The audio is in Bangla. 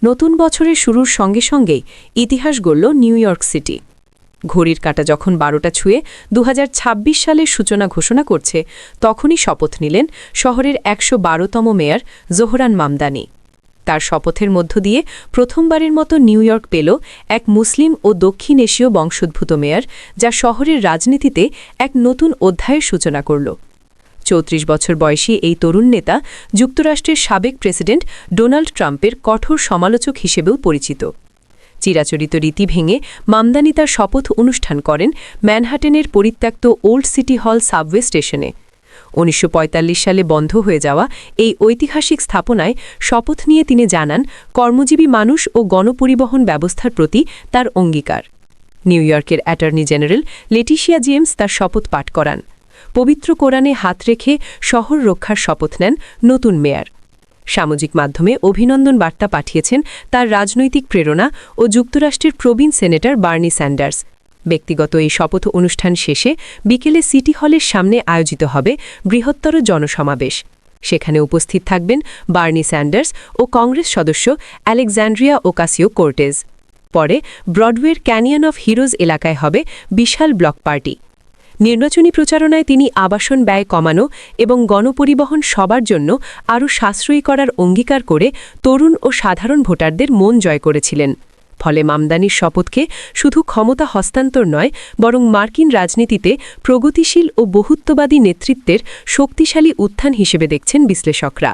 নতুন বছরের শুরুর সঙ্গে সঙ্গেই ইতিহাস গড়ল নিউ ইয়র্ক সিটি। ঘড়ির কাঁটা যখন 12টা ছুঁয়ে 2026 সালের সূচনা ঘোষণা করছে, তখনই শপথ নিলেন শহরের 112তম মেয়র জোহরান মামদানি। তার শপথের মধ্য দিয়ে প্রথমবারের মতো নিউ ইয়র্ক পেল এক মুসলিম ও দক্ষিণ এশীয় বংশোদ্ভূত মেয়র, যা শহরের রাজনীতিতে এক নতুন অধ্যায়ের সূচনা করল। 34 বছর বয়সী এই তরুণ নেতা যুক্তরাষ্ট্রের সাবেক প্রেসিডেন্ট ডোনাল্ড ট্রাম্পের কঠোর সমালোচক হিসেবেও পরিচিত। চিরাচরিত রীতি ভেঙে মামদানি তার শপথ অনুষ্ঠান করেন ম্যানহাটেনের পরিত্যক্ত ওল্ড সিটি হল সাবওয়ে স্টেশনে। 1945 সালে বন্ধ হয়ে যাওয়া এই ঐতিহাসিক স্থাপনায় শপথ নিয়ে তিনি জানান, কর্মজীবী মানুষ ও গণপরিবহন ব্যবস্থার প্রতি তার অঙ্গীকার। নিউ ইয়র্কের অ্যাটর্নি জেনারেল লেটিশিয়া জেমস তার শপথ পাঠ করান। পবিত্র কোরআনে হাত রেখে শহর রক্ষার শপথ নেন নতুন মেয়র। সামাজিক মাধ্যমে অভিনন্দন বার্তা পাঠিয়েছেন তার রাজনৈতিক প্রেরণা ও যুক্তরাষ্ট্রের প্রবীণ সেনেটর বার্নি স্যান্ডার্স। ব্যক্তিগত এই শপথ অনুষ্ঠান শেষে বিকেলে সিটি হলের সামনে আয়োজিত হবে বৃহত্তর জনসমাবেশ। সেখানে উপস্থিত থাকবেন বার্নি স্যান্ডার্স ও কংগ্রেস সদস্য আলেকজান্ড্রিয়া ওকাসিও-কোর্টেজ। পরে ব্রডওয়ের ক্যানিয়ন অফ হিরোজ এলাকায় হবে বিশাল ব্লক পার্টি। নির্বাচনী প্রচারণায় তিনি আবাসন ব্যয় কমানো এবং গণপরিবহন সবার জন্য আরও সাশ্রয়ী করার অঙ্গীকার করে তরুণ ও সাধারণ ভোটারদের মন জয় করেছিলেন। ফলে মামদানির শপথকে শুধু ক্ষমতা হস্তান্তর নয়, বরং মার্কিন রাজনীতিতে প্রগতিশীল ও বহুত্ববাদী নেতৃত্বের শক্তিশালী উত্থান হিসেবে দেখছেন বিশ্লেষকরা।